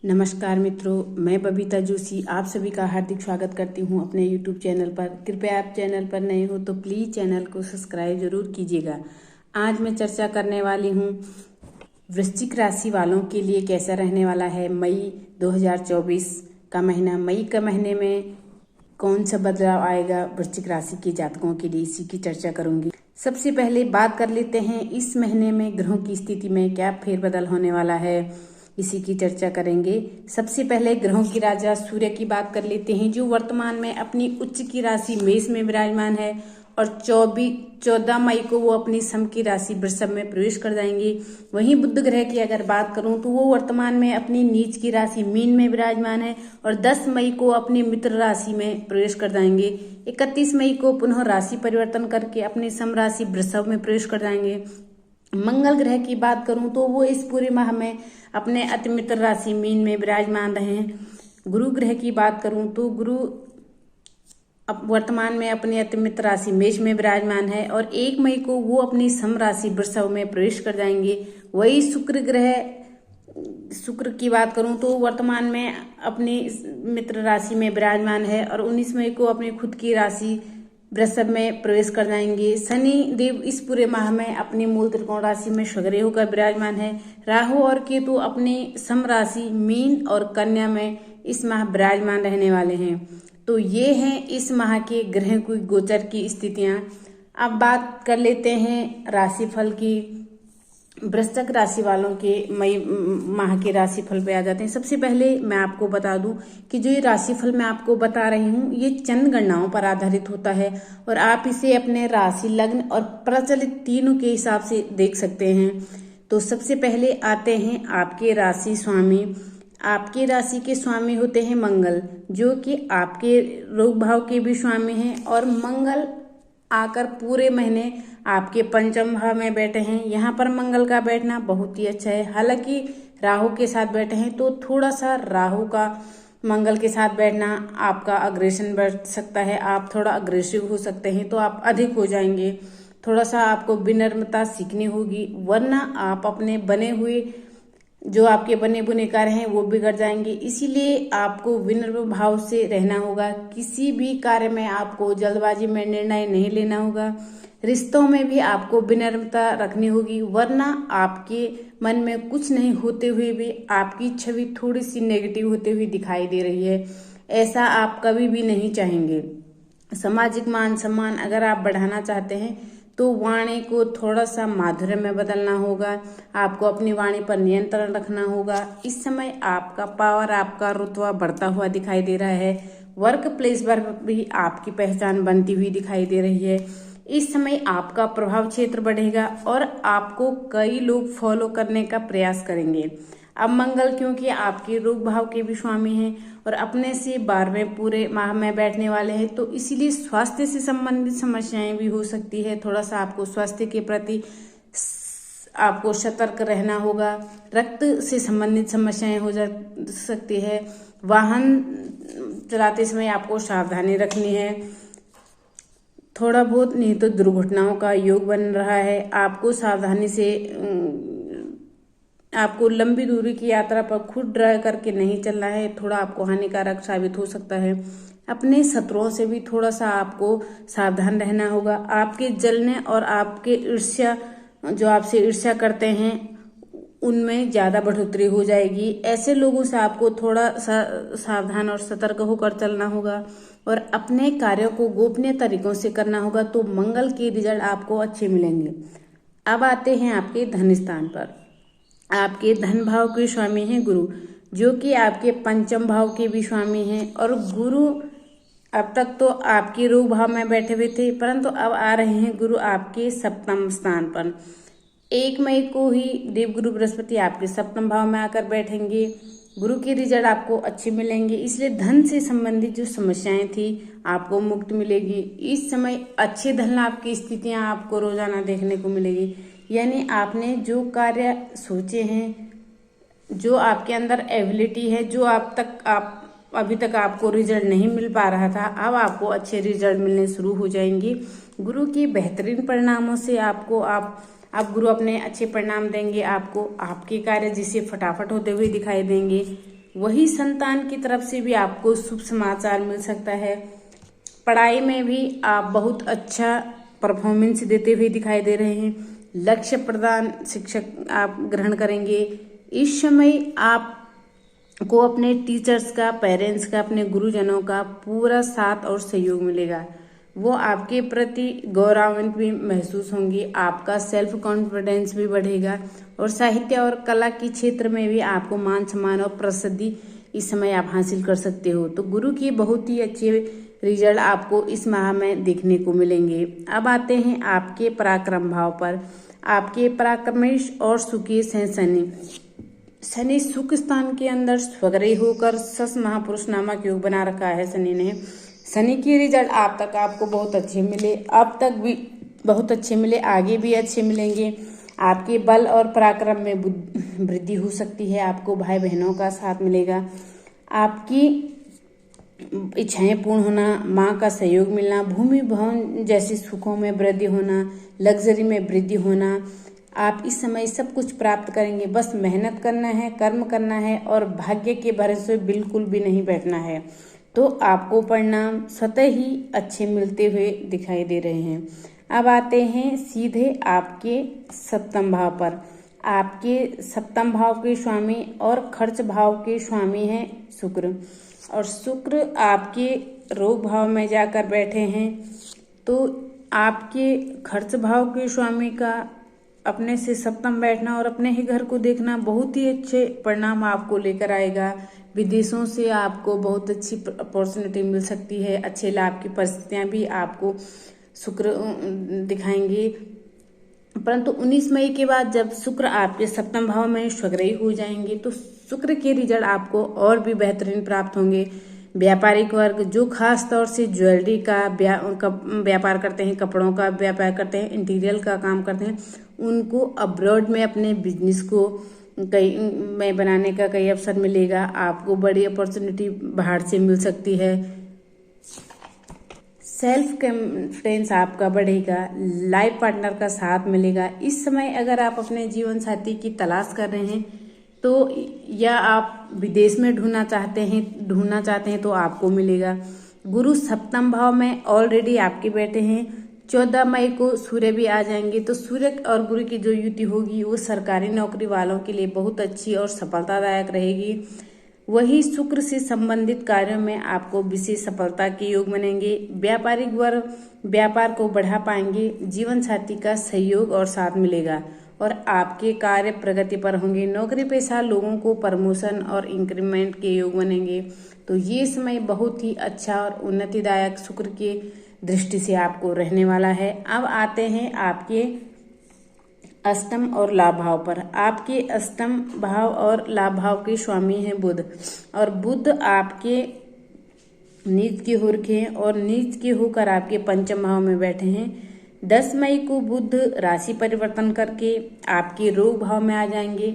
नमस्कार मित्रों, मैं बबीता जोशी आप सभी का हार्दिक स्वागत करती हूं अपने YouTube चैनल पर। कृपया आप चैनल पर नए हो तो प्लीज़ चैनल को सब्सक्राइब जरूर कीजिएगा। आज मैं चर्चा करने वाली हूं वृश्चिक राशि वालों के लिए कैसा रहने वाला है मई 2024 का महीना। मई के महीने में कौन सा बदलाव आएगा वृश्चिक राशि के जातकों के लिए, इसी की चर्चा करूंगी। सबसे पहले बात कर लेते हैं इस महीने में ग्रहों की स्थिति में क्या फेरबदल होने वाला है, इसी की चर्चा करेंगे। सबसे पहले ग्रहों की राजा सूर्य की बात कर लेते हैं, जो वर्तमान में अपनी उच्च की राशि मेष में विराजमान है और 14 मई को वो अपनी सम की राशि वृषभ में प्रवेश कर जाएंगे। वहीं बुध ग्रह की अगर बात करूं तो वो वर्तमान में अपनी नीच की राशि मीन में विराजमान है और 10 मई को अपनी मित्र राशि में प्रवेश कर जाएंगे। 31 मई को पुनः राशि परिवर्तन करके अपनी सम राशि वृषभ में प्रवेश कर जाएंगे। मंगल ग्रह की बात करूं तो वो इस पूरे माह में अपने अति मित्र राशि मीन में विराजमान रहे हैं। गुरु ग्रह की बात करूं तो गुरु अब वर्तमान में अपनी अति मित्र राशि मेष में विराजमान है और 1 मई को वो अपनी सम राशि वृषभ में प्रवेश कर जाएंगे। वही शुक्र की बात करूं तो वर्तमान में अपनी मित्र राशि में विराजमान है और 19 मई को अपनी खुद की राशि वृषभ में प्रवेश कर जाएंगे। शनि देव इस पूरे माह में अपनी मूल त्रिकोण राशि में सक्रिय होकर विराजमान है। राहु और केतु अपनी सम राशि मीन और कन्या में इस माह विराजमान रहने वाले हैं। तो ये हैं इस माह के ग्रह की गोचर की स्थितियां। अब बात कर लेते हैं राशिफल की। वृश्चिक राशि वालों के मई माह के राशिफल पे आ जाते हैं। सबसे पहले मैं आपको बता दूं कि जो ये राशिफल मैं आपको बता रही हूँ ये चंद गणनाओं पर आधारित होता है और आप इसे अपने राशि, लग्न और प्रचलित तीनों के हिसाब से देख सकते हैं। तो सबसे पहले आते हैं आपके राशि स्वामी। आपके राशि के स्वामी होते हैं मंगल, जो कि आपके रोग भाव के भी स्वामी हैं और मंगल आकर पूरे महीने आपके पंचम भाव में बैठे हैं। यहाँ पर मंगल का बैठना बहुत ही अच्छा है। हालांकि राहु के साथ बैठे हैं तो थोड़ा सा राहु का मंगल के साथ बैठना आपका अग्रेशन बढ़ सकता है, आप थोड़ा अग्रेसिव हो सकते हैं, तो आप अधिक हो जाएंगे। थोड़ा सा आपको विनम्रता सीखनी होगी, वरना आप अपने बने हुए जो आपके बने बुने कार्य हैं वो बिगड़ जाएंगे। इसीलिए आपको विनम्र भाव से रहना होगा। किसी भी कार्य में आपको जल्दबाजी में निर्णय नहीं लेना होगा। रिश्तों में भी आपको विनम्रता रखनी होगी, वरना आपके मन में कुछ नहीं होते हुए भी आपकी छवि थोड़ी सी नेगेटिव होते हुए दिखाई दे रही है। ऐसा आप कभी भी नहीं चाहेंगे। सामाजिक मान सम्मान अगर आप बढ़ाना चाहते हैं तो वाणी को थोड़ा सा माधुर्य में बदलना होगा। आपको अपनी वाणी पर नियंत्रण रखना होगा। इस समय आपका पावर, आपका रुतबा बढ़ता हुआ दिखाई दे रहा है। वर्क प्लेस पर भी आपकी पहचान बनती हुई दिखाई दे रही है। इस समय आपका प्रभाव क्षेत्र बढ़ेगा और आपको कई लोग फॉलो करने का प्रयास करेंगे। अब मंगल क्योंकि आपके रोग भाव के भी स्वामी हैं और अपने से 12वें पूरे माह में बैठने वाले हैं, तो इसीलिए स्वास्थ्य से संबंधित समस्याएं भी हो सकती है। थोड़ा सा आपको स्वास्थ्य के प्रति आपको सतर्क रहना होगा। रक्त से संबंधित समस्याएं हो सकती है। वाहन चलाते समय आपको सावधानी रखनी है। थोड़ा बहुत नहीं तो दुर्घटनाओं का योग बन रहा है। आपको सावधानी से आपको लंबी दूरी की यात्रा पर खुद ड्राइव करके नहीं चलना है, थोड़ा आपको हानिकारक साबित हो सकता है। अपने शत्रुओं से भी थोड़ा सा आपको सावधान रहना होगा। आपके जलने और आपके ईर्ष्या, जो आपसे ईर्ष्या करते हैं, उनमें ज्यादा बढ़ोतरी हो जाएगी। ऐसे लोगों से आपको थोड़ा सा सावधान और सतर्क होकर चलना होगा और अपने कार्यों को गोपनीय तरीकों से करना होगा, तो मंगल के रिजल्ट आपको अच्छे मिलेंगे। अब आते हैं आपके धन स्थान पर। आपके धन भाव के स्वामी हैं गुरु, जो कि आपके पंचम भाव के भी स्वामी हैं और गुरु अब तक तो आपके रोग भाव में बैठे हुए थे, परंतु अब आ रहे हैं गुरु आपके सप्तम स्थान पर। 1 मई को ही देवगुरु बृहस्पति आपके सप्तम भाव में आकर बैठेंगे। गुरु के रिजल्ट आपको अच्छे मिलेंगे, इसलिए धन से संबंधित जो समस्याएं थी आपको मुक्त मिलेगी। इस समय अच्छे धन लाभ की स्थितियां आपको रोजाना देखने को मिलेगी। यानी आपने जो कार्य सोचे हैं, जो आपके अंदर एबिलिटी है, जो अभी तक आपको रिजल्ट नहीं मिल पा रहा था, अब आपको अच्छे रिजल्ट मिलने शुरू हो जाएंगे। गुरु की बेहतरीन परिणामों से आप गुरु अपने अच्छे परिणाम देंगे आपको। आपके कार्य जिसे फटाफट होते हुए दिखाई देंगे। वही संतान की तरफ से भी आपको शुभ समाचार मिल सकता है। पढ़ाई में भी आप बहुत अच्छा परफॉर्मेंस देते हुए दिखाई दे रहे हैं। लक्ष्य प्रदान शिक्षक आप ग्रहण करेंगे। इस समय आपको अपने टीचर्स का, पेरेंट्स का, अपने गुरुजनों का पूरा साथ और सहयोग मिलेगा। वो आपके प्रति गौरवान्वित भी महसूस होंगी। आपका सेल्फ कॉन्फिडेंस भी बढ़ेगा और साहित्य और कला के क्षेत्र में भी आपको मान सम्मान और प्रसिद्धि इस समय आप हासिल कर सकते हो। तो गुरु की बहुत ही अच्छे रिजल्ट आपको इस माह में देखने को मिलेंगे। अब आते हैं आपके पराक्रम भाव पर। आपके पराक्रमेश और सुकेश हैं शनि। शनि सुख स्थान के अंदर स्वग्रही होकर सस महापुरुष नामक योग बना रखा है शनि ने। शनि की रिजल्ट आप तक आपको बहुत अच्छे मिले, अब तक भी बहुत अच्छे मिले, आगे भी अच्छे मिलेंगे। आपके बल और पराक्रम में वृद्धि हो सकती है। आपको भाई बहनों का साथ मिलेगा। आपकी इच्छाएं पूर्ण होना, माँ का सहयोग मिलना, भूमि भवन जैसे सुखों में वृद्धि होना, लग्जरी में वृद्धि होना, आप इस समय सब कुछ प्राप्त करेंगे। बस मेहनत करना है, कर्म करना है और भाग्य के भरोसे बिल्कुल भी नहीं बैठना है। तो आपको परिणाम स्वतः ही अच्छे मिलते हुए दिखाई दे रहे हैं। अब आते हैं सीधे आपके सप्तम भाव पर। आपके सप्तम भाव के स्वामी और खर्च भाव के स्वामी हैं शुक्र, और शुक्र आपके रोग भाव में जाकर बैठे हैं। तो आपके खर्च भाव के स्वामी का अपने से सप्तम बैठना और अपने ही घर को देखना बहुत ही अच्छे परिणाम आपको लेकर आएगा। विदेशों से आपको बहुत अच्छी अपॉर्चुनिटी मिल सकती है। अच्छे लाभ की परिस्थितियां भी आपको शुक्र दिखाएंगे। परंतु 19 मई के बाद जब शुक्र आपके सप्तम भाव में स्वग्रही हो जाएंगे तो शुक्र के रिजल्ट आपको और भी बेहतरीन प्राप्त होंगे। व्यापारिक वर्ग जो खास तौर से ज्वेलरी का व्यापार करते हैं, कपड़ों का व्यापार करते हैं, इंटीरियर का काम करते हैं, उनको अब्रॉड में अपने बिजनेस को कई में बनाने का कई अवसर मिलेगा। आपको बड़ी अपॉर्चुनिटी बाहर से मिल सकती है। सेल्फ कॉन्फिडेंस आपका बढ़ेगा। लाइफ पार्टनर का साथ मिलेगा। इस समय अगर आप अपने जीवन साथी की तलाश कर रहे हैं तो या आप विदेश में ढूंढना चाहते हैं तो आपको मिलेगा। गुरु सप्तम भाव में ऑलरेडी आपके बैठे हैं। 14 मई को सूर्य भी आ जाएंगे। तो सूर्य और गुरु की जो युति होगी वो सरकारी नौकरी वालों के लिए बहुत अच्छी और सफलतादायक रहेगी। वही शुक्र से संबंधित कार्यों में आपको विशेष सफलता के योग बनेंगे। व्यापारिक वर्ग व्यापार को बढ़ा पाएंगे। जीवन साथी का सहयोग और साथ मिलेगा और आपके कार्य प्रगति पर होंगे। नौकरी पेशा लोगों को प्रमोशन और इंक्रीमेंट के योग बनेंगे। तो ये समय बहुत ही अच्छा और उन्नतिदायक शुक्र के दृष्टि से आपको रहने वाला है। अब आते हैं आपके अष्टम और लाभ भाव पर। आपके अष्टम भाव और लाभ भाव के स्वामी हैं बुध, और बुध आपके नीच के हो रखे हैं और नीच के होकर आपके पंचम भाव में बैठे हैं। 10 मई को बुध राशि परिवर्तन करके आपके रोग भाव में आ जाएंगे।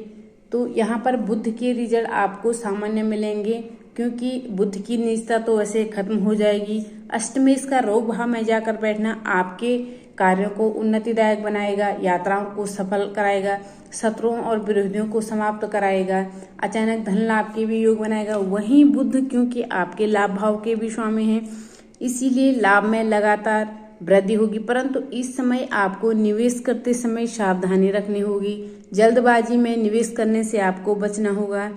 तो यहाँ पर बुध के रिजल्ट आपको सामान्य मिलेंगे क्योंकि बुध की नीचता तो वैसे खत्म हो जाएगी। अष्टमेश का रोग भाव में जाकर बैठना आपके कार्यों को उन्नतिदायक बनाएगा, यात्राओं को सफल कराएगा, शत्रुओं और विरोधियों को समाप्त कराएगा, अचानक धन लाभ के भी योग बनाएगा। वहीं बुध क्योंकि आपके लाभ भाव के भी स्वामी हैं, इसीलिए लाभ में लगातार वृद्धि होगी। परंतु इस समय आपको निवेश करते समय सावधानी रखनी होगी। जल्दबाजी में निवेश करने से आपको बचना होगा।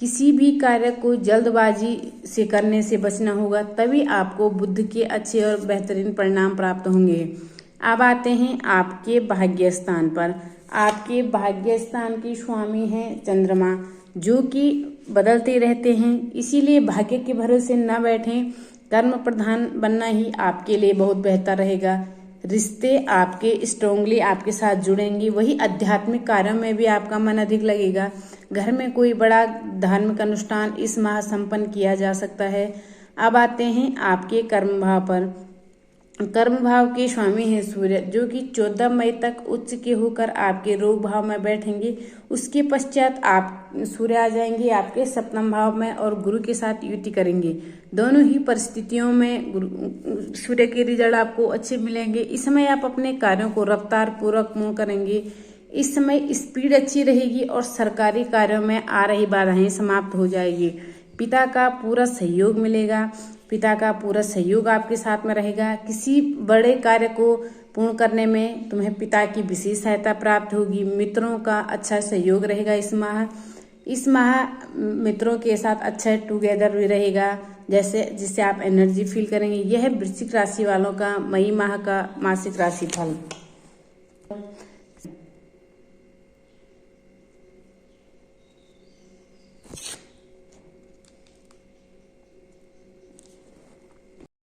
किसी भी कार्य को जल्दबाजी से करने से बचना होगा, तभी आपको बुध के अच्छे और बेहतरीन परिणाम प्राप्त होंगे। अब आते हैं आपके भाग्य स्थान पर। आपके भाग्य स्थान की स्वामी हैं चंद्रमा, जो कि बदलते रहते हैं, इसीलिए भाग्य के भरोसे न बैठें। कर्म प्रधान बनना ही आपके लिए बहुत बेहतर रहेगा। रिश्ते आपके स्ट्रांगली आपके साथ जुड़ेंगे। वही आध्यात्मिक कार्यों में भी आपका मन अधिक लगेगा। घर में कोई बड़ा धार्मिक अनुष्ठान इस माह संपन्न किया जा सकता है। अब आते हैं आपके कर्म भाव पर। कर्म भाव के स्वामी हैं सूर्य, जो कि 14 मई तक उच्च के होकर आपके रोग भाव में बैठेंगे। उसके पश्चात आप सूर्य आ जाएंगे आपके सप्तम भाव में और गुरु के साथ युति करेंगे। दोनों ही परिस्थितियों में सूर्य के रिजल्ट आपको अच्छे मिलेंगे। इस समय आप अपने कार्यों को रफ्तार पूर्वक पूर्ण करेंगे। इस समय स्पीड अच्छी रहेगी और सरकारी कार्यों में आ रही बाधाएं समाप्त हो जाएगी। पिता का पूरा सहयोग मिलेगा, पिता का पूरा सहयोग आपके साथ में रहेगा। किसी बड़े कार्य को पूर्ण करने में तुम्हें पिता की विशेष सहायता प्राप्त होगी। मित्रों का अच्छा सहयोग रहेगा इस माह मित्रों के साथ अच्छा टुगेदर भी रहेगा, जिससे आप एनर्जी फील करेंगे। यह वृश्चिक राशि वालों का मई माह का मासिक राशिफल।